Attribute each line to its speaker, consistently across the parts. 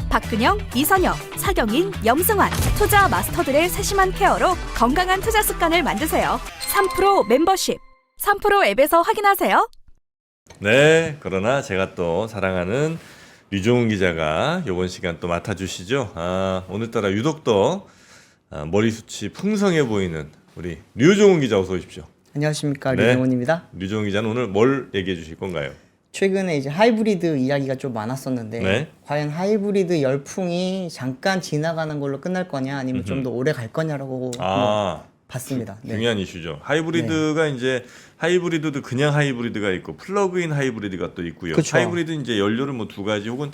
Speaker 1: 박근영, 이선영, 사경인, 염승환 투자 마스터들의 세심한 케어로 건강한 투자 습관을 만드세요. 3프로 멤버십 3프로 앱에서 확인하세요.
Speaker 2: 네, 그러나 제가 또 사랑하는 류종훈 기자가 이번 시간 또 맡아주시죠. 오늘따라 유독 더 머리숱이 풍성해 보이는 우리 류종훈 기자 어서 오십시오.
Speaker 3: 안녕하십니까,
Speaker 2: 네.
Speaker 3: 류종훈입니다.
Speaker 2: 류종훈 기자는 오늘 뭘 얘기해 주실 건가요?
Speaker 3: 최근에 이제 하이브리드 이야기가 좀 많았었는데
Speaker 2: 네.
Speaker 3: 과연 하이브리드 열풍이 잠깐 지나가는 걸로 끝날 거냐 아니면 좀 더 오래 갈 거냐라고 봤습니다. 네.
Speaker 2: 중요한 이슈죠. 하이브리드가 이제 하이브리드도 그냥 하이브리드가 있고 플러그인 하이브리드가 또 있고요.
Speaker 3: 그쵸.
Speaker 2: 하이브리드 이제 연료를 뭐 두 가지 혹은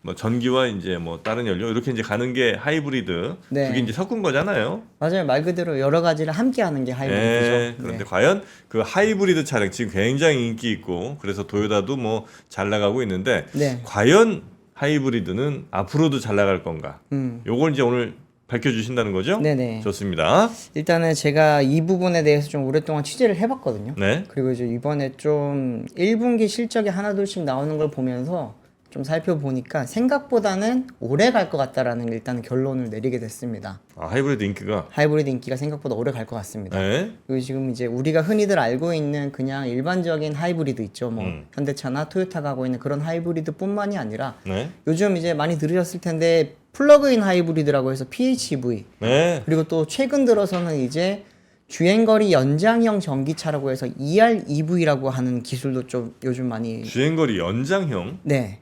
Speaker 2: 뭐 전기와 이제 뭐 다른 연료 이렇게 이제 가는 게 하이브리드.
Speaker 3: 네.
Speaker 2: 그게 이제 섞은 거잖아요.
Speaker 3: 맞아요. 말 그대로 여러 가지를 함께 하는 게 하이브리드죠.
Speaker 2: 네, 그런데 과연 그 하이브리드 차량 지금 굉장히 인기 있고 그래서 도요타도 뭐 잘 나가고 있는데
Speaker 3: 네.
Speaker 2: 과연 하이브리드는 앞으로도 잘 나갈 건가? 요걸 이제 오늘 밝혀주신다는 거죠?
Speaker 3: 네네.
Speaker 2: 좋습니다.
Speaker 3: 일단은 제가 이 부분에 대해서 좀 오랫동안 취재를 해봤거든요.
Speaker 2: 네.
Speaker 3: 그리고 이제 이번에 좀 1분기 실적이 하나둘씩 나오는 걸 보면서 좀 살펴보니까 생각보다는 오래 갈 것 같다라는 일단 결론을 내리게 됐습니다.
Speaker 2: 하이브리드 인기가.
Speaker 3: 하이브리드 인기가 생각보다 오래 갈 것 같습니다.
Speaker 2: 네.
Speaker 3: 그리고 지금 이제 우리가 흔히들 알고 있는 그냥 일반적인 하이브리드 있죠. 뭐 현대차나 토요타가 하고 있는 그런 하이브리드뿐만이 아니라
Speaker 2: 네.
Speaker 3: 요즘 이제 많이 들으셨을 텐데 플러그인 하이브리드라고 해서 PHEV
Speaker 2: 네.
Speaker 3: 그리고 또 최근 들어서는 이제 주행거리 연장형 전기차라고 해서 EREV라고 하는 기술도 좀 요즘 많이
Speaker 2: 주행거리 연장형.
Speaker 3: 네.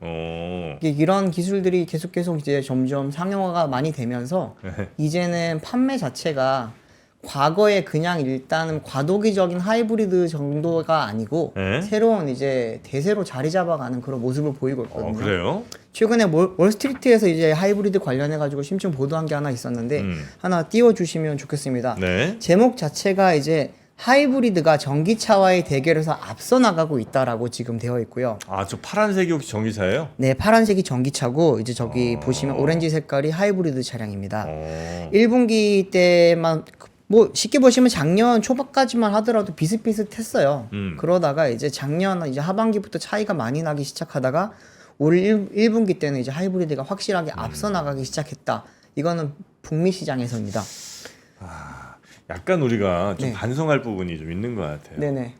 Speaker 3: 이런 기술들이 계속 이제 점점 상용화가 많이 되면서 이제는 판매 자체가 과거에 그냥 일단은 과도기적인 하이브리드 정도가 아니고
Speaker 2: 네.
Speaker 3: 새로운 이제 대세로 자리 잡아가는 그런 모습을 보이고 있거든요.
Speaker 2: 그래요?
Speaker 3: 최근에 월스트리트에서 이제 하이브리드 관련해 가지고 심층 보도한 게 하나 있었는데 하나 띄워주시면 좋겠습니다.
Speaker 2: 네.
Speaker 3: 제목 자체가 이제 하이브리드가 전기차와의 대결에서 앞서 나가고 있다라고 지금 되어 있고요.
Speaker 2: 저 파란색이 혹시 전기차예요?
Speaker 3: 네, 파란색이 전기차고 이제 저기 보시면 오렌지 색깔이 하이브리드 차량입니다. 1분기 때만 뭐 쉽게 보시면 작년 초반까지만 하더라도 비슷비슷했어요. 그러다가 이제 작년 이제 하반기부터 차이가 많이 나기 시작하다가 올 1분기 때는 이제 하이브리드가 확실하게 앞서 나가기 시작했다. 이거는 북미 시장에서입니다.
Speaker 2: 약간 우리가 좀
Speaker 3: 네.
Speaker 2: 반성할 부분이 좀 있는 것 같아요.
Speaker 3: 네네.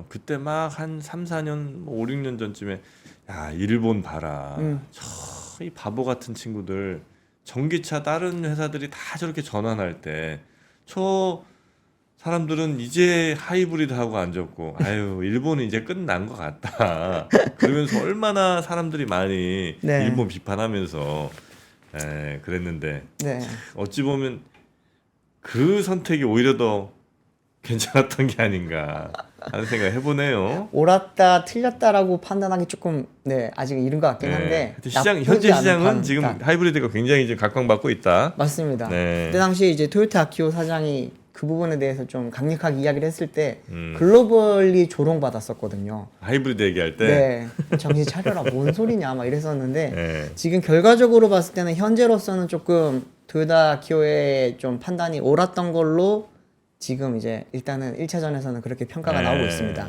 Speaker 2: 그때 막 한 3, 4년, 5, 6년 전쯤에 야, 일본 봐라. 이 바보 같은 친구들 전기차 다른 회사들이 다 저렇게 전환할 때 저 사람들은 이제 하이브리드 하고 앉았고 아유 일본은 이제 끝난 것 같다 그러면서 얼마나 사람들이 많이
Speaker 3: 네.
Speaker 2: 일본 비판하면서 그랬는데
Speaker 3: 네.
Speaker 2: 어찌 보면 그 선택이 오히려 더 괜찮았던 게 아닌가 하는 생각 해보네요.
Speaker 3: 옳았다 틀렸다라고 판단하기 조금 아직 이른 것 같긴 한데
Speaker 2: 시장
Speaker 3: 나쁘지
Speaker 2: 현재
Speaker 3: 않은
Speaker 2: 시장은 지금
Speaker 3: 판단.
Speaker 2: 하이브리드가 굉장히 지금 각광받고 있다.
Speaker 3: 맞습니다.
Speaker 2: 네.
Speaker 3: 그때 당시 이제 토요타 아키오 사장이 그 부분에 대해서 좀 강력하게 이야기를 했을 때 글로벌리 조롱받았었거든요.
Speaker 2: 하이브리드 얘기할 때.
Speaker 3: 네, 정신 차려라, 뭔 소리냐 막 이랬었는데
Speaker 2: 네.
Speaker 3: 지금 결과적으로 봤을 때는 현재로서는 조금 토요타 아키오의 좀 판단이 옳았던 걸로 지금 이제 일단은 1차전에서는 그렇게 평가가 나오고 있습니다.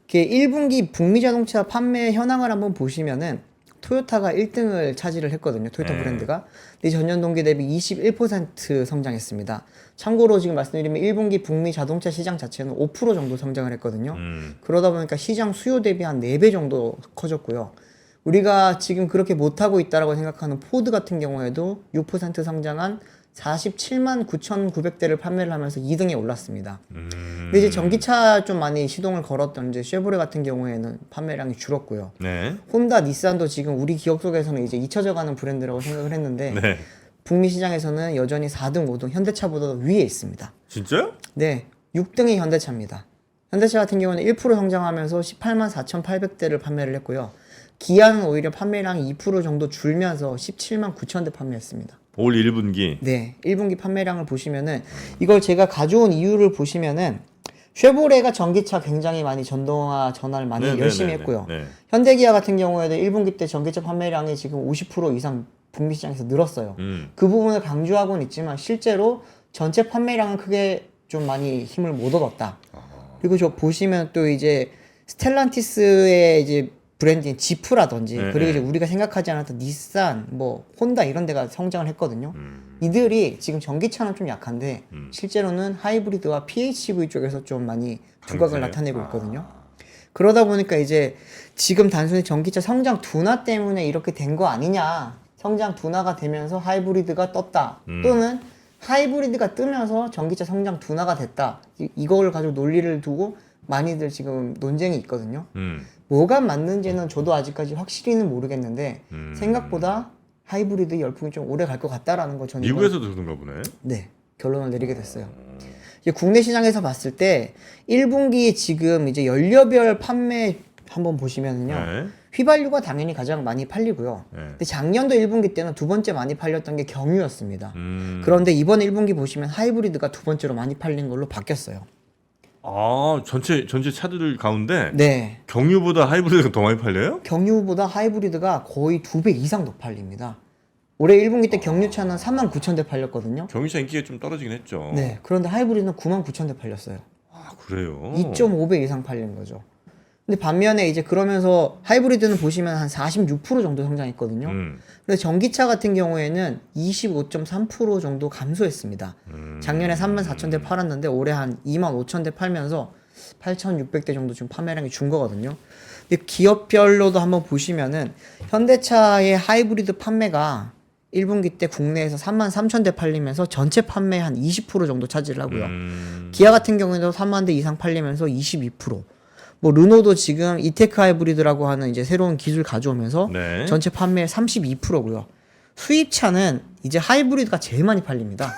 Speaker 3: 1분기 북미 자동차 판매 현황을 한번 보시면은 토요타가 1등을 차지를 했거든요. 토요타 브랜드가. 근데 전년 동기 대비 21% 성장했습니다. 참고로 지금 말씀드리면 1분기 북미 자동차 시장 자체는 5% 정도 성장을 했거든요. 그러다 보니까 시장 수요 대비 한 4배 정도 커졌고요. 우리가 지금 그렇게 못하고 있다라고 생각하는 포드 같은 경우에도 6% 성장한 47만 9,900대를 판매를 하면서 2등에 올랐습니다. 근데 이제 전기차 좀 많이 시동을 걸었던 이제 쉐보레 같은 경우에는 판매량이 줄었고요.
Speaker 2: 네.
Speaker 3: 혼다, 닛산도 지금 우리 기억 속에서는 이제 잊혀져가는 브랜드라고 생각을 했는데
Speaker 2: 네.
Speaker 3: 북미 시장에서는 여전히 4등, 5등 현대차보다 위에 있습니다.
Speaker 2: 진짜요?
Speaker 3: 네, 6등이 현대차입니다. 현대차 같은 경우는 1% 성장하면서 18만 4,800대를 판매를 했고요. 기아는 오히려 판매량이 2% 정도 줄면서 17만 9,000대 판매했습니다.
Speaker 2: 올 1분기.
Speaker 3: 네, 1분기 판매량을 보시면은 이걸 제가 가져온 이유를 보시면은 쉐보레가 전기차 굉장히 많이 전동화 전환을 많이 열심히 했고요. 현대기아 같은 경우에도 1분기 때 전기차 판매량이 지금 50% 이상 북미 시장에서 늘었어요. 그 부분을 강조하고는 있지만 실제로 전체 판매량은 크게 좀 많이 힘을 못 얻었다. 그리고 저 보시면 또 이제 스텔란티스의 이제 브랜드인 지프라든지
Speaker 2: 네,
Speaker 3: 그리고
Speaker 2: 네.
Speaker 3: 이제 우리가 생각하지 않았던 닛산, 뭐 혼다 이런 데가 성장을 했거든요. 이들이 지금 전기차는 좀 약한데 실제로는 하이브리드와 PHEV 쪽에서 좀 많이 두각을
Speaker 2: 강세.
Speaker 3: 나타내고 있거든요. 그러다 보니까 이제 지금 단순히 전기차 성장 둔화 때문에 이렇게 된 거 아니냐. 성장 둔화가 되면서 하이브리드가 떴다. 또는 하이브리드가 뜨면서 전기차 성장 둔화가 됐다. 이걸 가지고 논리를 두고 많이들 지금 논쟁이 있거든요. 뭐가 맞는지는 저도 아직까지 확실히는 모르겠는데 생각보다 하이브리드 열풍이 좀 오래 갈 것 같다라는 거 저는
Speaker 2: 미국에서도 그런가 보네.
Speaker 3: 네, 결론을 내리게 됐어요. 이제 국내 시장에서 봤을 때 1분기 지금 이제 연료별 판매 한번 보시면은요.
Speaker 2: 네.
Speaker 3: 휘발유가 당연히 가장 많이 팔리고요.
Speaker 2: 네.
Speaker 3: 근데 작년도 1분기 때는 두 번째 많이 팔렸던 게 경유였습니다. 그런데 이번 1분기 보시면 하이브리드가 두 번째로 많이 팔린 걸로 바뀌었어요.
Speaker 2: 아, 전체 차들 가운데
Speaker 3: 네.
Speaker 2: 경유보다 하이브리드가 더 많이 팔려요?
Speaker 3: 경유보다 하이브리드가 거의 2배 이상 더 팔립니다. 올해 1분기 때 경유차는 39,000대 팔렸거든요.
Speaker 2: 경유차 인기가 좀 떨어지긴 했죠.
Speaker 3: 네. 그런데 하이브리드는 99,000대 팔렸어요.
Speaker 2: 아, 그래요.
Speaker 3: 2.5배 이상 팔린 거죠. 근데 반면에 이제 그러면서 하이브리드는 보시면 한 46% 정도 성장했거든요. 근데 전기차 같은 경우에는 25.3% 정도 감소했습니다. 작년에 34,000대 팔았는데 올해 한 25,000대 팔면서 8,600대 정도 지금 판매량이 준 거거든요. 근데 기업별로도 한번 보시면은 현대차의 하이브리드 판매가 1분기 때 국내에서 33,000대 팔리면서 전체 판매 한 20% 정도 차지를 하고요. 기아 같은 경우에도 3만 대 이상 팔리면서 22%. 뭐 르노도 지금 이테크 하이브리드라고 하는 이제 새로운 기술 가져오면서
Speaker 2: 네.
Speaker 3: 전체 판매 32%고요. 수입차는 이제 하이브리드가 제일 많이 팔립니다.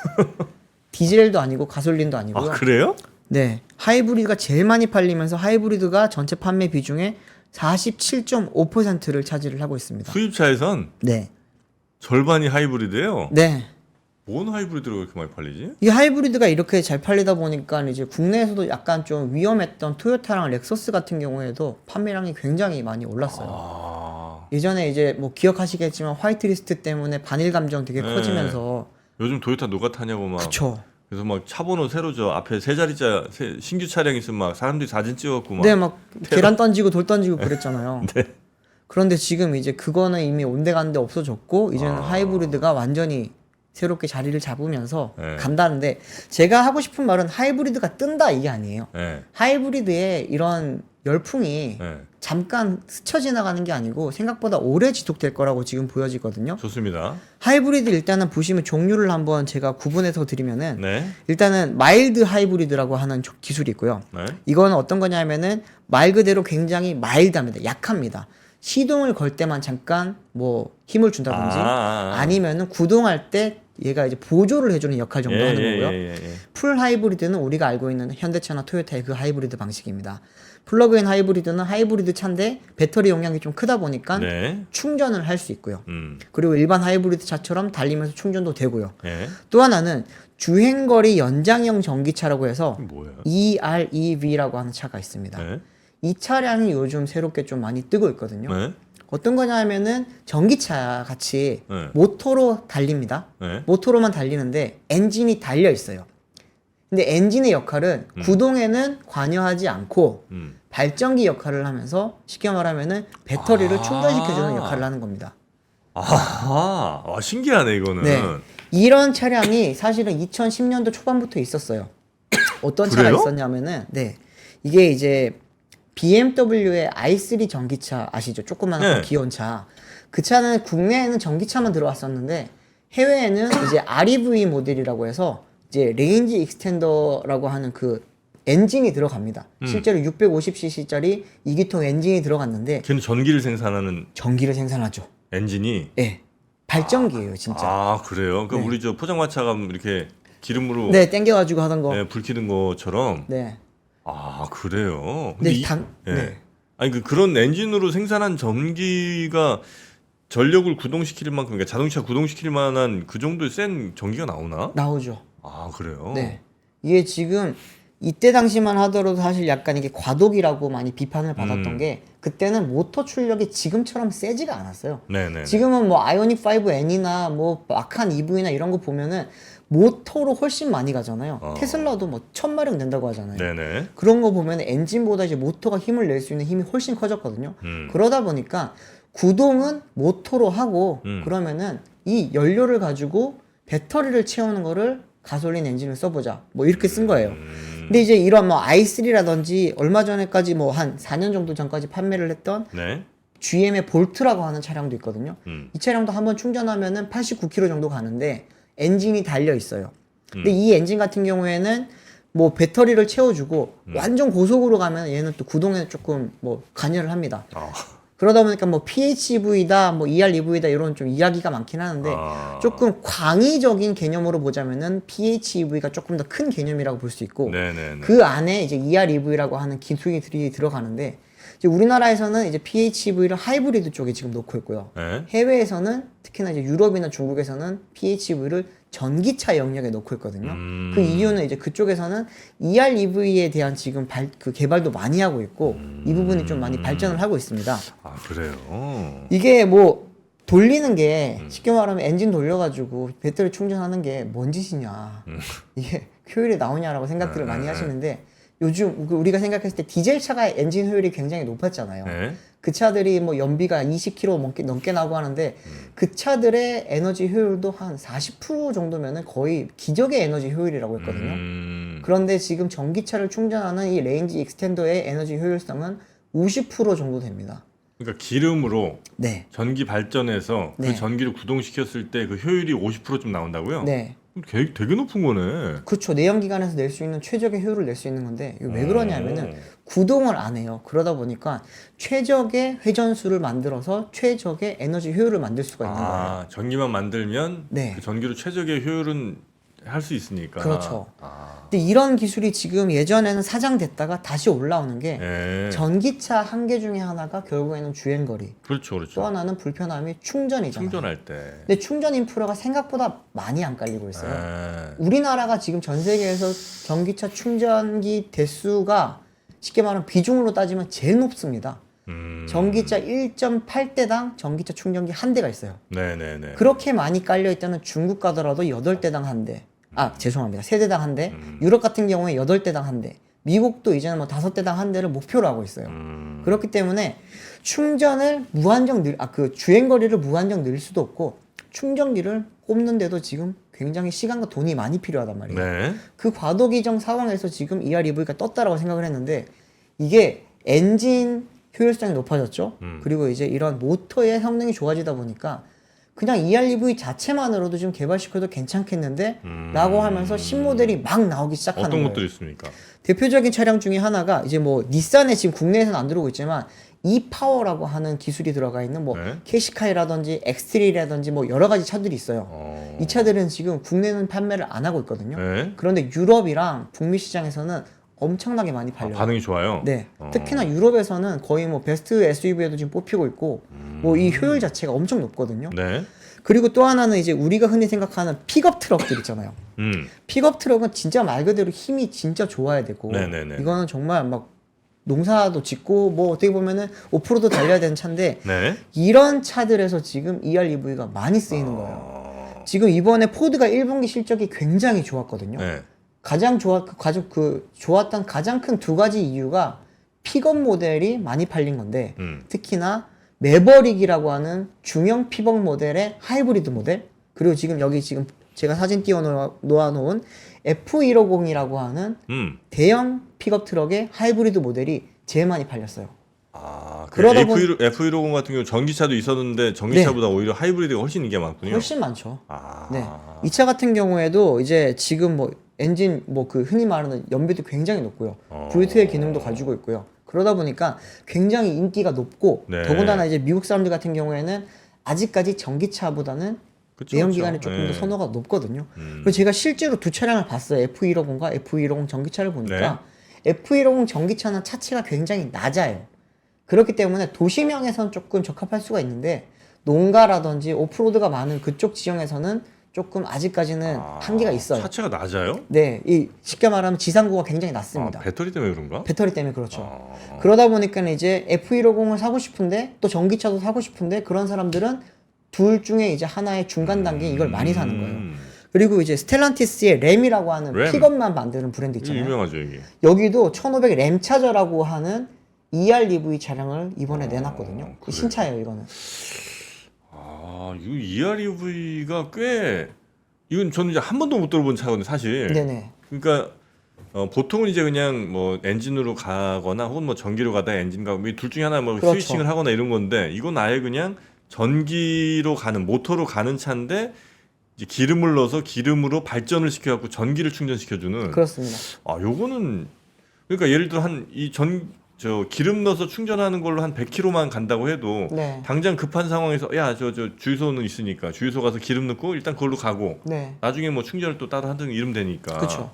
Speaker 3: 디젤도 아니고 가솔린도 아니고요.
Speaker 2: 아, 그래요?
Speaker 3: 네. 하이브리드가 제일 많이 팔리면서 하이브리드가 전체 판매 비중의 47.5%를 차지를 하고 있습니다.
Speaker 2: 수입차에선
Speaker 3: 네.
Speaker 2: 절반이 하이브리드예요.
Speaker 3: 네.
Speaker 2: 뭔 하이브리드가 그렇게 많이 팔리지?
Speaker 3: 이 하이브리드가 이렇게 잘 팔리다 보니까 이제 국내에서도 약간 좀 위험했던 토요타랑 렉서스 같은 경우에도 판매량이 굉장히 많이 올랐어요.
Speaker 2: 아,
Speaker 3: 예전에 이제 뭐 기억하시겠지만 화이트리스트 때문에 반일 감정 되게
Speaker 2: 네.
Speaker 3: 커지면서
Speaker 2: 요즘 도요타 누가 타냐고 막.
Speaker 3: 그쵸.
Speaker 2: 그래서 막 차 번호 새로 저 앞에 세 자리자 신규 차량 있으면 막 사람들이 사진 찍었고 막.
Speaker 3: 네, 막 계란 던지고 돌 던지고 그랬잖아요.
Speaker 2: 네.
Speaker 3: 그런데 지금 이제 그거는 이미 온데간데 없어졌고 이제는 하이브리드가 완전히 새롭게 자리를 잡으면서
Speaker 2: 네.
Speaker 3: 간다는데 제가 하고 싶은 말은 하이브리드가 뜬다 이게 아니에요.
Speaker 2: 네.
Speaker 3: 하이브리드의 이런 열풍이
Speaker 2: 네.
Speaker 3: 잠깐 스쳐 지나가는 게 아니고 생각보다 오래 지속될 거라고 지금 보여지거든요.
Speaker 2: 좋습니다.
Speaker 3: 하이브리드 일단은 보시면 종류를 한번 제가 구분해서 드리면은
Speaker 2: 네.
Speaker 3: 일단은 마일드 하이브리드라고 하는 기술이 있고요.
Speaker 2: 네.
Speaker 3: 이거는 어떤 거냐면은 말 그대로 굉장히 마일드합니다. 약합니다. 시동을 걸 때만 잠깐 뭐 힘을 준다든지 아니면은 구동할 때 얘가 이제 보조를 해주는 역할 정도 하는 거고요.
Speaker 2: 예.
Speaker 3: 풀 하이브리드는 우리가 알고 있는 현대차나 토요타의 그 하이브리드 방식입니다. 플러그인 하이브리드는 하이브리드 차인데 배터리 용량이 좀 크다 보니까
Speaker 2: 네.
Speaker 3: 충전을 할 수 있고요. 그리고 일반 하이브리드 차처럼 달리면서 충전도 되고요.
Speaker 2: 예.
Speaker 3: 또 하나는 주행거리 연장형 전기차라고 해서
Speaker 2: 뭐야?
Speaker 3: EREV라고 하는 차가 있습니다.
Speaker 2: 네.
Speaker 3: 이 차량이 요즘 새롭게 좀 많이 뜨고 있거든요.
Speaker 2: 네.
Speaker 3: 어떤 거냐면은 전기차 같이
Speaker 2: 네.
Speaker 3: 모터로 달립니다.
Speaker 2: 네.
Speaker 3: 모터로만 달리는데 엔진이 달려 있어요. 근데 엔진의 역할은 구동에는 관여하지 않고 발전기 역할을 하면서 쉽게 말하면은 배터리를 충전시켜주는 역할을 하는 겁니다.
Speaker 2: 아, 신기하네 이거는.
Speaker 3: 네. 이런 차량이 사실은 2010년도 초반부터 있었어요. 어떤 차가
Speaker 2: 그래요?
Speaker 3: 있었냐면은 네. 이게 이제 BMW의 i3 전기차 아시죠? 조그마한
Speaker 2: 네.
Speaker 3: 귀여운 차. 그 차는 국내에는 전기차만 들어왔었는데 해외에는 이제 REV 모델이라고 해서 이제 레인지 익스텐더라고 하는 그 엔진이 들어갑니다. 실제로 650cc짜리 2기통 엔진이 들어갔는데
Speaker 2: 걔는 전기를 생산하는
Speaker 3: 전기를 생산하죠.
Speaker 2: 엔진이.
Speaker 3: 예. 발전기예요, 진짜.
Speaker 2: 아, 그래요? 그러니까
Speaker 3: 네.
Speaker 2: 우리 저 포장마차가 이렇게 기름으로
Speaker 3: 네, 땡겨가지고 하던 거.
Speaker 2: 불 켜는 것처럼.
Speaker 3: 네.
Speaker 2: 아, 그래요?
Speaker 3: 네,
Speaker 2: 예.
Speaker 3: 네.
Speaker 2: 아니 그런 엔진으로 생산한 전기가 전력을 구동시킬 만큼, 그러니까 자동차 구동시킬 만한 그 정도의 센 전기가 나오나?
Speaker 3: 나오죠.
Speaker 2: 아, 그래요?
Speaker 3: 네. 이게 지금 이때 당시만 하더라도 사실 약간 이게 과도기라고 많이 비판을 받았던 게 그때는 모터 출력이 지금처럼 세지가 않았어요.
Speaker 2: 네네.
Speaker 3: 지금은 뭐 아이오닉 5N이나 뭐 마칸 EV나 이런 거 보면은 모터로 훨씬 많이 가잖아요.
Speaker 2: 어.
Speaker 3: 테슬라도 뭐 1000마력 낸다고 하잖아요.
Speaker 2: 네네.
Speaker 3: 그런 거 보면 엔진보다 이제 모터가 힘을 낼 수 있는 힘이 훨씬 커졌거든요. 그러다 보니까 구동은 모터로 하고 그러면은 이 연료를 가지고 배터리를 채우는 거를 가솔린 엔진을 써보자. 뭐 이렇게 쓴 거예요. 근데 이제 이런 뭐 i3라든지 얼마 전에까지 뭐 한 4년 정도 전까지 판매를 했던
Speaker 2: 네.
Speaker 3: GM의 볼트라고 하는 차량도 있거든요. 이 차량도 한번 충전하면은 89km 정도 가는데 엔진이 달려 있어요. 근데 이 엔진 같은 경우에는 뭐 배터리를 채워주고 완전 고속으로 가면 얘는 또 구동에 조금 뭐 관여를 합니다. 그러다 보니까 뭐 PHEV다, 뭐 EREV다 이런 좀 이야기가 많긴 하는데 조금 광의적인 개념으로 보자면은 PHEV가 조금 더 큰 개념이라고 볼 수 있고
Speaker 2: 네네네.
Speaker 3: 그 안에 이제 EREV라고 하는 기술이 들어가는데 이제 우리나라에서는 이제 PHEV를 하이브리드 쪽에 지금 놓고 있고요.
Speaker 2: 네.
Speaker 3: 해외에서는 특히나 이제 유럽이나 중국에서는 PHEV를 전기차 영역에 놓고 있거든요. 그 이유는 이제 그쪽에서는 EREV에 대한 지금 그 개발도 많이 하고 있고 이 부분이 좀 많이 발전을 하고 있습니다.
Speaker 2: 아 그래요.
Speaker 3: 이게 뭐 돌리는 게 쉽게 말하면 엔진 돌려가지고 배터리 충전하는 게 뭔 짓이냐 이게 효율이 나오냐라고 생각들을 많이 하시는데 요즘 우리가 생각했을 때 디젤 차가 엔진 효율이 굉장히 높았잖아요.
Speaker 2: 네.
Speaker 3: 그 차들이 뭐 연비가 20km 넘게 나고 하는데 그 차들의 에너지 효율도 한 40% 정도면은 거의 기적의 에너지 효율이라고 했거든요. 그런데 지금 전기차를 충전하는 이 레인지 익스텐더의 에너지 효율성은 50% 정도 됩니다.
Speaker 2: 그러니까 기름으로
Speaker 3: 네.
Speaker 2: 전기 발전해서
Speaker 3: 네.
Speaker 2: 그 전기를 구동시켰을 때 그 효율이 50%좀 나온다고요?
Speaker 3: 네.
Speaker 2: 되게 높은 거네.
Speaker 3: 그렇죠. 내연기관에서 낼 수 있는 최적의 효율을 낼 수 있는 건데 이거 왜 그러냐면은 구동을 안 해요. 그러다 보니까 최적의 회전수를 만들어서 최적의 에너지 효율을 만들 수가 있는 거예요.
Speaker 2: 전기만 만들면
Speaker 3: 네.
Speaker 2: 그 전기로 최적의 효율은 할 수 있으니까.
Speaker 3: 그렇죠. 근데 이런 기술이 지금 예전에는 사장됐다가 다시 올라오는 게
Speaker 2: 예.
Speaker 3: 전기차 한계 중에 하나가 결국에는 주행거리.
Speaker 2: 그렇죠, 그렇죠.
Speaker 3: 또 하나는 불편함이 충전이잖아요.
Speaker 2: 충전할 때.
Speaker 3: 근데 충전 인프라가 생각보다 많이 안 깔리고 있어요.
Speaker 2: 예.
Speaker 3: 우리나라가 지금 전 세계에서 전기차 충전기 대수가 쉽게 말하면 비중으로 따지면 제일 높습니다. 전기차 1.8대당 전기차 충전기 한 대가 있어요.
Speaker 2: 네네네.
Speaker 3: 그렇게 많이 깔려 있다는 중국 가더라도 8대당 한 대. 죄송합니다. 3대당 한 대. 유럽 같은 경우에 8대당 한 대. 미국도 이제는 뭐 5대당 한 대를 목표로 하고 있어요. 그렇기 때문에 충전을 그 주행거리를 무한정 늘 수도 없고 충전기를 꼽는데도 지금 굉장히 시간과 돈이 많이 필요하단 말이에요.
Speaker 2: 네.
Speaker 3: 그 과도기정 상황에서 지금 EREV가 떴다라고 생각을 했는데 이게 엔진 효율성이 높아졌죠. 그리고 이제 이런 모터의 성능이 좋아지다 보니까 그냥 EREV 자체만으로도 좀 개발시켜도 괜찮겠는데 라고 하면서 신모델이 막 나오기 시작하는
Speaker 2: 어떤
Speaker 3: 거예요.
Speaker 2: 것들이 있습니까?
Speaker 3: 대표적인 차량 중에 하나가 이제 뭐 닛산에 지금 국내에서는 안 들어오고 있지만 e파워라고 하는 기술이 들어가 있는 뭐
Speaker 2: 네.
Speaker 3: 캐시카이라든지 엑스트릴이라든지 뭐 여러 가지 차들이 있어요. 이 차들은 지금 국내는 판매를 안 하고 있거든요.
Speaker 2: 네.
Speaker 3: 그런데 유럽이랑 북미 시장에서는 엄청나게 많이 팔려요.
Speaker 2: 반응이 좋아요.
Speaker 3: 네. 특히나 유럽에서는 거의 뭐 베스트 SUV에도 지금 뽑히고 있고 뭐 이 효율 자체가 엄청 높거든요.
Speaker 2: 네.
Speaker 3: 그리고 또 하나는 이제 우리가 흔히 생각하는 픽업 트럭들 있잖아요. 픽업 트럭은 진짜 말 그대로 힘이 진짜 좋아야 되고
Speaker 2: 네네네.
Speaker 3: 이거는 정말 막 농사도 짓고 뭐 어떻게 보면은 오프로드 달려야 되는 차인데
Speaker 2: 네.
Speaker 3: 이런 차들에서 지금 EREV가 많이 쓰이는 거예요. 지금 이번에 포드가 1분기 실적이 굉장히 좋았거든요.
Speaker 2: 네.
Speaker 3: 좋았던 가장 큰 두 가지 이유가 픽업 모델이 많이 팔린 건데 특히나 매버릭이라고 하는 중형 픽업 모델의 하이브리드 모델 그리고 지금 여기 지금 제가 사진 띄워 놓아놓은 F150이라고 하는 대형 픽업 트럭의 하이브리드 모델이 제일 많이 팔렸어요.
Speaker 2: 그러다 F150 같은 경우 전기차도 있었는데 전기차보다 오히려 하이브리드가 훨씬 인기가 많군요.
Speaker 3: 훨씬 많죠.
Speaker 2: 아.
Speaker 3: 네. 이 차 같은 경우에도 이제 지금 뭐 엔진 뭐 그 흔히 말하는 연비도 굉장히 높고요. 볼트의 기능도 가지고 있고요. 그러다 보니까 굉장히 인기가 높고
Speaker 2: 네.
Speaker 3: 더군다나 이제 미국 사람들 같은 경우에는 아직까지 전기차보다는
Speaker 2: 그쵸,
Speaker 3: 내연기관이
Speaker 2: 그쵸.
Speaker 3: 조금 더
Speaker 2: 네.
Speaker 3: 선호가 높거든요. 그리고 제가 실제로 두 차량을 봤어요. F150과 F150 전기차를 보니까 F150 전기차는 차체가 굉장히 낮아요. 그렇기 때문에 도시명에선 조금 적합할 수가 있는데 농가라든지 오프로드가 많은 그쪽 지형에서는 조금 아직까지는 한계가 있어요.
Speaker 2: 차체가 낮아요?
Speaker 3: 네, 이 쉽게 말하면 지상고가 굉장히 낮습니다.
Speaker 2: 배터리 때문에 그런가?
Speaker 3: 배터리 때문에 그렇죠. 그러다 보니까 이제 F150을 사고 싶은데 또 전기차도 사고 싶은데 그런 사람들은 둘 중에 이제 하나의 중간 단계인 이걸 많이 사는 거예요. 그리고 이제 스텔란티스의 램이라고 하는
Speaker 2: 램.
Speaker 3: 픽업만 만드는 브랜드
Speaker 2: 이거
Speaker 3: 있잖아요.
Speaker 2: 유명하죠 이게.
Speaker 3: 여기도 1500 램 차저라고 하는 EREV 차량을 이번에 내놨거든요.
Speaker 2: 그래요?
Speaker 3: 신차예요, 이거는.
Speaker 2: 아, 이거 EREV가 꽤 이건 저는 이제 한 번도 못 들어본 차거든요, 사실.
Speaker 3: 네네.
Speaker 2: 그러니까 보통은 이제 그냥 뭐 엔진으로 가거나 혹은 뭐 전기로 가다 엔진 가고 둘 중에 하나 뭐
Speaker 3: 그렇죠.
Speaker 2: 스위칭을 하거나 이런 건데 이건 아예 그냥 전기로 가는 모터로 가는 차인데 이제 기름을 넣어서 기름으로 발전을 시켜갖고 전기를 충전시켜주는.
Speaker 3: 그렇습니다.
Speaker 2: 아, 요거는 그러니까 예를 들어 한 이 저 기름 넣어서 충전하는 걸로 한 100km만 간다고 해도
Speaker 3: 네.
Speaker 2: 당장 급한 상황에서 야 저 주유소는 있으니까 주유소 가서 기름 넣고 일단 그걸로 가고
Speaker 3: 네.
Speaker 2: 나중에 뭐 충전을 또 따로 하든 이러면 되니까.
Speaker 3: 그렇죠.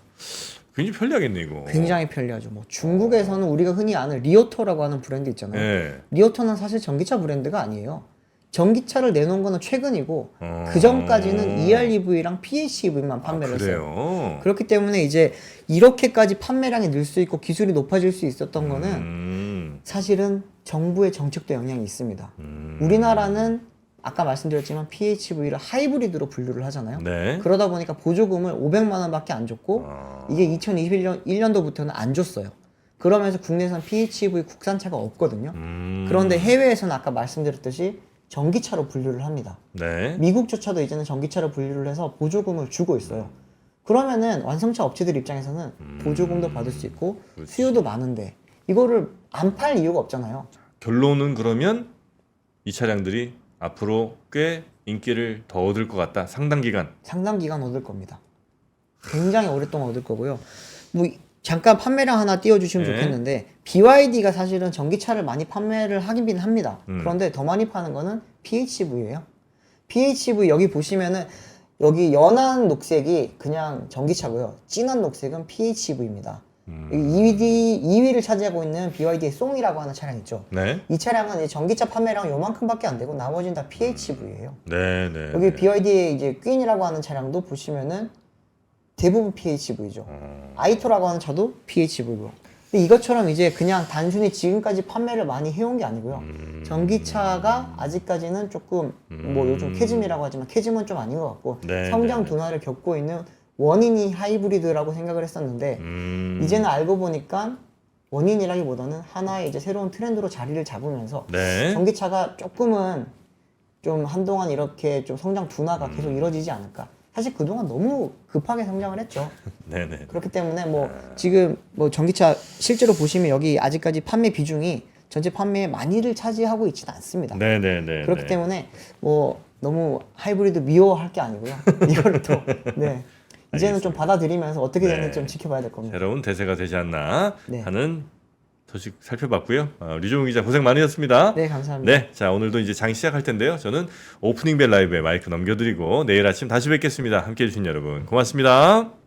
Speaker 2: 굉장히 편리하겠네 이거.
Speaker 3: 굉장히 편리하죠. 뭐 중국에서는 우리가 흔히 아는 리오토라고 하는 브랜드 있잖아요.
Speaker 2: 네.
Speaker 3: 리오토는 사실 전기차 브랜드가 아니에요. 전기차를 내놓은 거는 최근이고
Speaker 2: 어.
Speaker 3: 그 전까지는 EREV랑 PHEV만 판매를 했어요.
Speaker 2: 그래요.
Speaker 3: 그렇기 때문에 이제 이렇게까지 판매량이 늘 수 있고 기술이 높아질 수 있었던 거는 사실은 정부의 정책도 영향이 있습니다. 우리나라는 아까 말씀드렸지만 PHEV를 하이브리드로 분류를 하잖아요.
Speaker 2: 네.
Speaker 3: 그러다 보니까 보조금을 500만 원밖에 안 줬고 이게 2021년도부터는 안 줬어요. 그러면서 국내에서는 PHEV 국산차가 없거든요. 그런데 해외에서는 아까 말씀드렸듯이 전기차로 분류를 합니다.
Speaker 2: 네.
Speaker 3: 미국조차도 이제는 전기차로 분류를 해서 보조금을 주고 있어요. 그러면은 완성차 업체들 입장에서는 보조금도 받을 수 있고
Speaker 2: 그렇지.
Speaker 3: 수요도 많은데 이거를 안 팔 이유가 없잖아요.
Speaker 2: 결론은 그러면 이 차량들이 앞으로 꽤 인기를 더 얻을 것 같다. 상당 기간.
Speaker 3: 상당 기간 얻을 겁니다. 굉장히 오랫동안 얻을 거고요. 뭐 잠깐 판매량 하나 띄워주시면
Speaker 2: 네.
Speaker 3: 좋겠는데 BYD가 사실은 전기차를 많이 판매를 하긴 합니다.
Speaker 2: 음.
Speaker 3: 그런데 더 많이 파는 거는 PHEV예요. PHEV 여기 보시면은 여기 연한 녹색이 그냥 전기차고요. 진한 녹색은 PHEV입니다. 2위를 차지하고 있는 BYD의 송이라고 하는 차량 있죠.
Speaker 2: 네.
Speaker 3: 이 차량은 이제 전기차 판매량 요만큼밖에 안 되고 나머지는 다 PHEV예요.
Speaker 2: 네, 네.
Speaker 3: 여기 BYD의 이제 퀸이라고 하는 차량도 보시면은 대부분 PHEV죠. 아이토라고 하는 차도 PHEV고. 근데 이것처럼 이제 그냥 단순히 지금까지 판매를 많이 해온 게 아니고요. 전기차가 아직까지는 조금 뭐 요즘 캐즘이라고 하지만 캐즘은 좀 아닌 것 같고
Speaker 2: 네,
Speaker 3: 성장
Speaker 2: 네.
Speaker 3: 둔화를 겪고 있는 원인이 하이브리드라고 생각을 했었는데 이제는 알고 보니까 원인이라기보다는 하나의 이제 새로운 트렌드로 자리를 잡으면서
Speaker 2: 네.
Speaker 3: 전기차가 조금은 좀 한동안 이렇게 좀 성장 둔화가 계속 이루어지지 않을까. 사실 그동안 너무 급하게 성장을 했죠.
Speaker 2: 네, 네.
Speaker 3: 그렇기 때문에 뭐 지금 뭐 전기차 실제로 보시면 여기 아직까지 판매 비중이 전체 판매의 많이를 차지하고 있지는 않습니다.
Speaker 2: 네, 네, 네.
Speaker 3: 그렇기
Speaker 2: 네.
Speaker 3: 때문에 뭐 너무 하이브리드 미워할 게 아니고요. 이거를 또 네. 이제는 좀 받아들이면서 어떻게
Speaker 2: 네.
Speaker 3: 되는지 좀 지켜봐야 될 겁니다.
Speaker 2: 새로운 대세가 되지 않나
Speaker 3: 네.
Speaker 2: 하는 소식 살펴봤고요. 류종훈 기자 고생 많으셨습니다.
Speaker 3: 네, 감사합니다.
Speaker 2: 네, 자 오늘도 이제 장 시작할 텐데요. 저는 오프닝 벨 라이브에 마이크 넘겨드리고 내일 아침 다시 뵙겠습니다. 함께해 주신 여러분 고맙습니다.